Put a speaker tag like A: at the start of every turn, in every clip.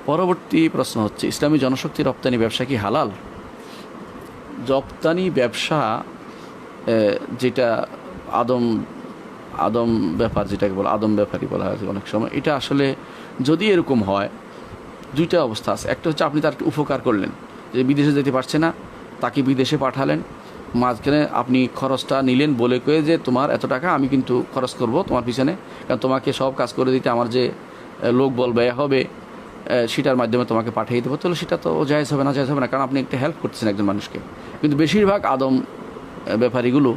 A: পরবর্তী প্রশ্ন হচ্ছে, ইসলামী জনশক্তি রপ্তানি ব্যবসা কি হালাল? রপ্তানি ব্যবসা যেটা আদম আদম ব্যাপার, যেটাকে বলে আদম ব্যাপারই বলা হয় অনেক সময়, এটা আসলে যদি এরকম হয়, দুইটা অবস্থা আছে। একটা হচ্ছে আপনি তার উপকার করলেন, যে বিদেশে যেতে পারছে না, তাকে বিদেশে পাঠালেন, মাঝখানে আপনি খরচটা নিলেন বলে কয়ে যে তোমার এত টাকা আমি কিন্তু খরচ করব তোমার পিছনে, কারণ তোমাকে সব কাজ করে দিতে আমার যে লোক বল ব্যয় হবে সেটার মাধ্যমে তোমাকে পাঠিয়ে দেবো, তাহলে সেটা তো জায়েজ হবে না, জায়েজ হবে না, কারণ আপনি একটা হেল্প করতেছেন একজন মানুষকে। কিন্তু বেশিরভাগ আদম ব্যাপারীগুলো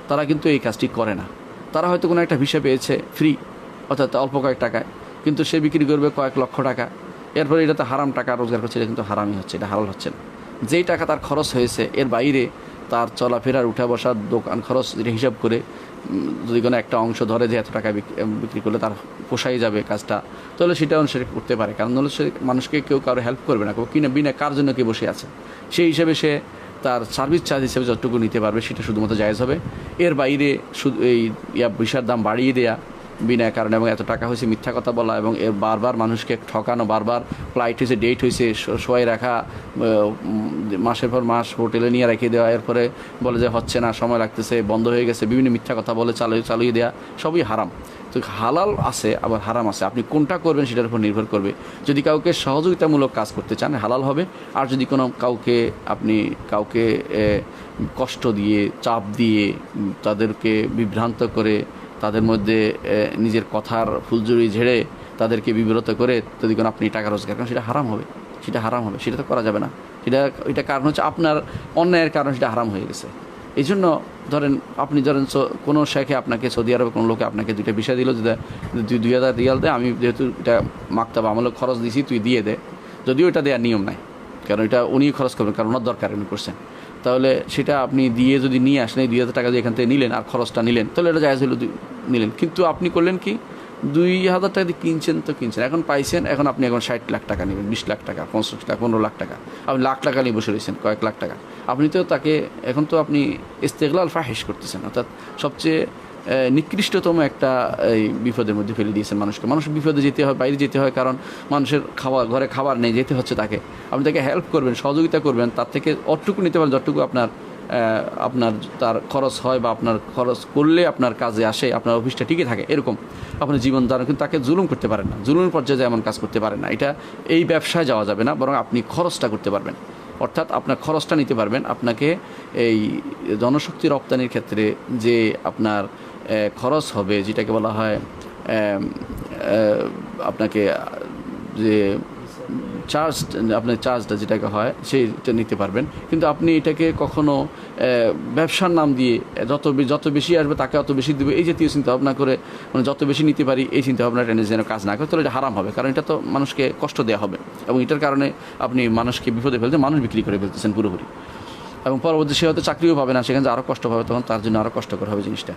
A: তারা কিন্তু এই কাজটি করে না। তারা হয়তো কোনো একটা ভিসা পেয়েছে ফ্রি, অর্থাৎ অল্প কয়েক টাকায়, কিন্তু সে বিক্রি করবে কয়েক লক্ষ টাকা, এরপরে এটা তো হারাম টাকা রোজগার করছে, এটা কিন্তু হারামই হচ্ছে, এটা হালাল হচ্ছে না। যেই টাকা তার খরচ হয়েছে এর বাইরে তার চলাফেরার উঠা বসার দোকান খরচ যেটা হিসাব করে যদি কোনো একটা অংশ ধরে যে এত টাকা বিক্রি করলে তার পোষাই যাবে কাজটা, তাহলে সেটা অনুসারে করতে পারে। কারণ হলো সে মানুষকে কেউ কারো হেল্প করবে না, কেউ কিনা বিনা কার জন্য কে বসে আছে, সেই হিসেবে সে তার সার্ভিস চার্জ হিসেবে যতটুকু নিতে পারবে সেটা শুধুমাত্র জায়েজ হবে। এর বাইরে শুধু এই ভিসার দাম বাড়িয়ে দেয়া বিনা কারণে এবং এত টাকা হয়েছে মিথ্যা কথা বলা এবং এর বারবার মানুষকে ঠকানো, বারবার ফ্লাইট হয়েছে, ডেট হয়েছে, শোয়াই রাখা, মাসের পর মাস হোটেলে নিয়ে রেখে দেওয়া, এরপরে বলে যে হচ্ছে না, সময় লাগতেছে, বন্ধ হয়ে গেছে, বিভিন্ন মিথ্যা কথা বলে চালিয়ে দেওয়া, সবই হারাম। তো হালাল আছে আবার হারাম আছে, আপনি কোনটা করবেন সেটার উপর নির্ভর করবে। যদি কাউকে সহযোগিতামূলক কাজ করতে চান হালাল হবে, আর যদি কোনো কাউকে কষ্ট দিয়ে, চাপ দিয়ে, তাদেরকে বিভ্রান্ত করে, তাদের মধ্যে নিজের কথার ফুলঝুরি ঝেড়ে তাদেরকে বিব্রত করে যদি কোনো আপনি টাকা রোজগার করেন, সেটা হারাম হবে, সেটা তো করা যাবে না। এটা কারণ হচ্ছে আপনার অন্যায়ের কারণ সেটা হারাম হয়ে গেছে। এই জন্য আপনি ধরেন কোনো শেখে আপনাকে, সৌদি আরবে কোনো লোকে আপনাকে দুইটা ভিসা দিল, যে তুই 2000 রিয়াল দে, আমি যেহেতু এটা মাকতাব আমলে খরচ দিছি তুই দিয়ে দে, যদিও এটা দেওয়ার নিয়ম নাই, কারণ এটা উনি খরচ করবেন, কারণ ওনার দরকার উনি করছেন। তাহলে সেটা আপনি দিয়ে যদি নিয়ে আসেন, এই 2000 টাকা দিয়ে এখান থেকে নিলেন আর খরচটা নিলেন, তাহলে এটা জায়েজ হলো, নিলেন। কিন্তু আপনি করলেন কি, 2000 টাকা দিয়ে কিনছেন, এখন পাইছেন, এখন আপনি 60 লাখ টাকা নেবেন, 20 লাখ টাকা, 50 লাখ, 15 লাখ টাকা, আপনি লাখ টাকা নিয়ে বসে রয়েছেন, কয়েক লাখ টাকা। আপনি তো তাকে এখন তো আপনি ইস্তেগলাল ফাহিশ করতেছেন, অর্থাৎ সবচেয়ে নিকৃষ্টতম একটা এই বিপদের মধ্যে ফেলে দিয়েছেন মানুষকে। মানুষ বিপদে যেতে হয়, বাইরে যেতে হয়, কারণ মানুষের ঘরে খাবার নেই, যেতে হচ্ছে তাকে। আপনি তাকে হেল্প করবেন, সহযোগিতা করবেন, তার থেকে অতটুকু নিতে পারেন যতটুকু আপনার তার খরচ হয়, বা আপনার খরচ করলে আপনার কাজে আসে, আপনার অফিসটা টিকে থাকে, এরকম আপনার জীবন দ্বারা। কিন্তু তাকে জুলুম করতে পারেন না, জুলুমের পর্যায়ে এমন কাজ করতে পারেন না। এই ব্যবসায় যাওয়া যাবে না, বরং আপনি খরচটা করতে পারবেন, অর্থাৎ আপনার খরচটা নিতে পারবেন। আপনাকে এই জনশক্তি রপ্তানির ক্ষেত্রে যে আপনার খরচ হবে, যেটাকে বলা হয় আপনাকে যে আপনার চার্জটা যেটাকে হয় সেইটা নিতে পারবেন। কিন্তু আপনি এটাকে কখনো ব্যবসার নাম দিয়ে যত বেশি আসবে তাকে অত বেশি দেবে, এই জাতীয় চিন্তা ভাবনা করে, মানে যত বেশি নিতে পারি এই চিন্তা ভাবনাটা যেন কাজ না করে, তাহলে এটা হারাম হবে। কারণ এটা তো মানুষকে কষ্ট দেওয়া হবে, এবং এটার কারণে আপনি মানুষকে বিপদে ফেলতে, মানুষ বিক্রি করে ফেলতেছেন পুরোপুরি, এবং পরবর্তী সে হয়তো চাকরিও পাবে না, সেখানে আরও কষ্ট পাবে, তখন তার জন্য আরও কষ্টকর হবে জিনিসটা।